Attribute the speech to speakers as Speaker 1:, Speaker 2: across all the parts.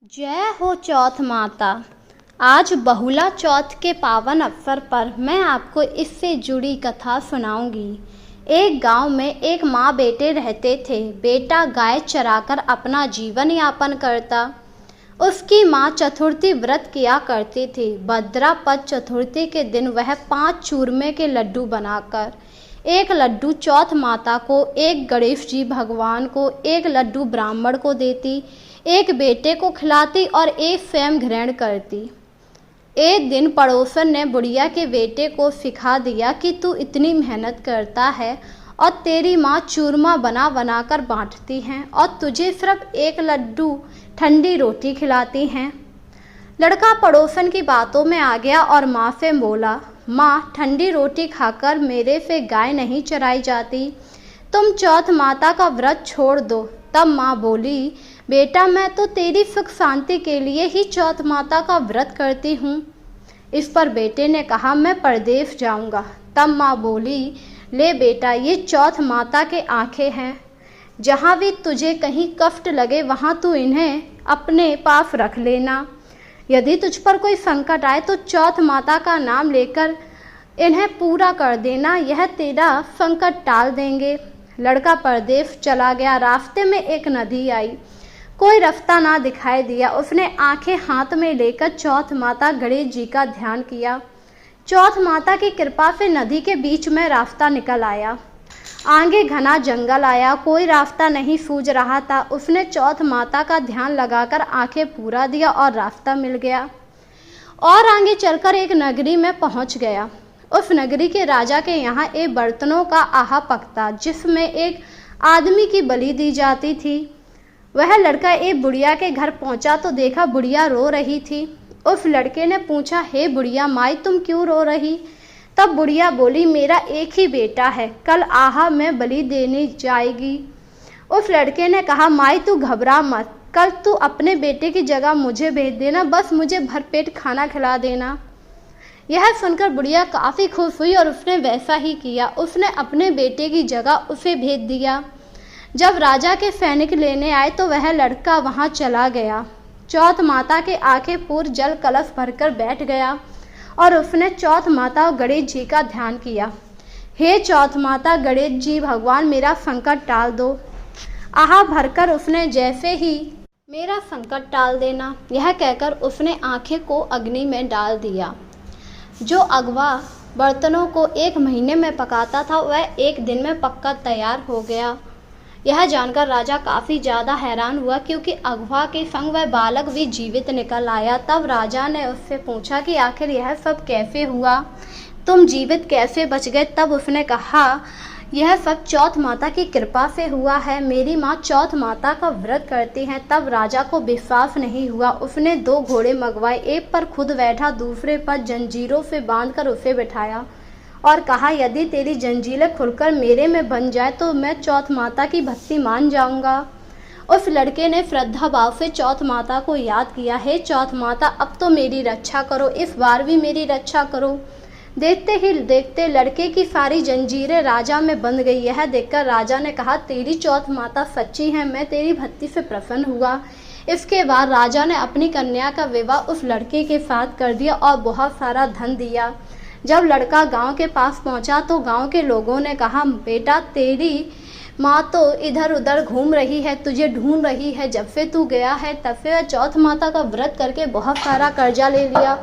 Speaker 1: जय हो चौथ माता। आज बहुला चौथ के पावन अवसर पर मैं आपको इससे जुड़ी कथा सुनाऊंगी। एक गांव में एक माँ बेटे रहते थे। बेटा गाय चराकर अपना जीवन यापन करता। उसकी माँ चतुर्थी व्रत किया करती थी। भद्रापद चतुर्थी के दिन वह 5 चूरमे के लड्डू बनाकर एक लड्डू चौथ माता को, एक गणेश जी भगवान को, एक लड्डू ब्राह्मण को देती, एक बेटे को खिलाती और एक स्वयं ग्रहण करती। एक दिन पड़ोसन ने बुढ़िया के बेटे को सिखा दिया कि तू इतनी मेहनत करता है और तेरी माँ चूरमा बना बना कर बांटती हैं और तुझे सिर्फ एक लड्डू ठंडी रोटी खिलाती हैं। लड़का पड़ोसन की बातों में आ गया और माँ से बोला, माँ ठंडी रोटी खाकर मेरे से गाय नहीं चराई जाती, तुम चौथ माता का व्रत छोड़ दो। तब माँ बोली, बेटा मैं तो तेरी सुख शांति के लिए ही चौथ माता का व्रत करती हूँ। इस पर बेटे ने कहा, मैं परदेश जाऊँगा। तब माँ बोली, ले बेटा ये चौथ माता के आंखें हैं, जहाँ भी तुझे कहीं कष्ट लगे वहाँ तू इन्हें अपने पास रख लेना। यदि तुझ पर कोई संकट आए तो चौथ माता का नाम लेकर इन्हें पूरा कर देना, यह तेरा संकट टाल देंगे। लड़का परदेश चला गया। रास्ते में एक नदी आई। कोई रास्ता ना दिखाई दिया। उसने आंखें हाथ में लेकर चौथ माता गणेश जी का ध्यान किया। चौथ माता की कृपा से नदी के बीच में रास्ता निकल आया। आगे घना जंगल आया। कोई रास्ता नहीं सूझ रहा था। उसने चौथ माता का ध्यान लगाकर आंखें पूरा दिया और रास्ता मिल गया और आगे चलकर एक नगरी में पहुंच गया। उस नगरी के राजा के यहाँ एक बर्तनों का आहा पकता, जिसमें एक आदमी की बलि दी जाती थी। वह लड़का एक बुढ़िया के घर पहुंचा तो देखा बुढ़िया रो रही थी। उस लड़के ने पूछा, हे बुढ़िया माई तुम क्यों रो रही? तब बुढ़िया बोली, मेरा एक ही बेटा है, कल आहा में बलि देने जाएगी। उस लड़के ने कहा, माई तू घबरा मत, कल तू अपने बेटे की जगह मुझे भेज देना, बस मुझे भरपेट खाना खिला देना। यह सुनकर बुढ़िया काफ़ी खुश हुई और उसने वैसा ही किया। उसने अपने बेटे की जगह उसे भेज दिया। जब राजा के सैनिक लेने आए तो वह लड़का वहां चला गया। चौथ माता के आंखें पूर जल कलश भरकर बैठ गया और उसने चौथ माता और गणेश जी का ध्यान किया। हे चौथ माता गणेश जी भगवान मेरा संकट टाल दो। आहा भरकर उसने जैसे ही मेरा संकट टाल देना, यह कहकर उसने आंखें को अग्नि में डाल दिया। जो अगवा बर्तनों को 1 महीने में पकाता था वह 1 दिन में पककर तैयार हो गया। यह जानकर राजा काफ़ी ज़्यादा हैरान हुआ, क्योंकि अगवा के संग वह बालक भी जीवित निकल आया। तब राजा ने उससे पूछा कि आखिर यह सब कैसे हुआ, तुम जीवित कैसे बच गए? तब उसने कहा, यह सब चौथ माता की कृपा से हुआ है, मेरी माँ चौथ माता का व्रत करती हैं। तब राजा को विश्वास नहीं हुआ। उसने 2 घोड़े मंगवाए, एक पर खुद बैठा, दूसरे पर जंजीरों से बांधकर उसे बिठाया और कहा, यदि तेरी जंजीरें खुलकर मेरे में बन जाए तो मैं चौथ माता की भक्ति मान जाऊंगा। उस लड़के ने श्रद्धा भाव से चौथ माता को याद किया, हे चौथ माता अब तो मेरी रक्षा करो, इस बार भी मेरी रक्षा करो। देखते ही देखते लड़के की सारी जंजीरें राजा में बंध गई। यह देखकर राजा ने कहा, तेरी चौथ माता सच्ची है, मैं तेरी भक्ति से प्रसन्न हुआ। इसके बाद राजा ने अपनी कन्या का विवाह उस लड़के के साथ कर दिया और बहुत सारा धन दिया। जब लड़का गांव के पास पहुंचा तो गांव के लोगों ने कहा, बेटा तेरी माँ तो इधर उधर घूम रही है, तुझे ढूंढ रही है। जब से तू गया है तब से वह चौथ माता का व्रत करके बहुत सारा कर्जा ले लिया।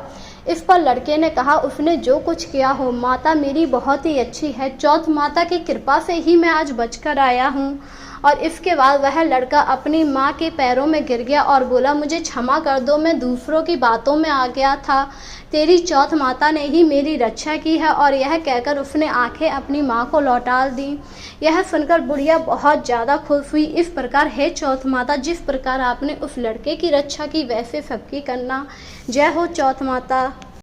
Speaker 1: इस पर लड़के ने कहा, उसने जो कुछ किया हो, माता मेरी बहुत ही अच्छी है, चौथ माता की कृपा से ही मैं आज बचकर आया हूँ। और इसके बाद वह लड़का अपनी माँ के पैरों में गिर गया और बोला, मुझे क्षमा कर दो, मैं दूसरों की बातों में आ गया था, तेरी चौथ माता ने ही मेरी रक्षा की है। और यह कहकर उसने आंखें अपनी माँ को लौटा दी। यह सुनकर बुढ़िया बहुत ज़्यादा खुश हुई। इस प्रकार हे चौथ माता, जिस प्रकार आपने उस लड़के की रक्षा की वैसे सबकी करना। जय हो चौथ माता।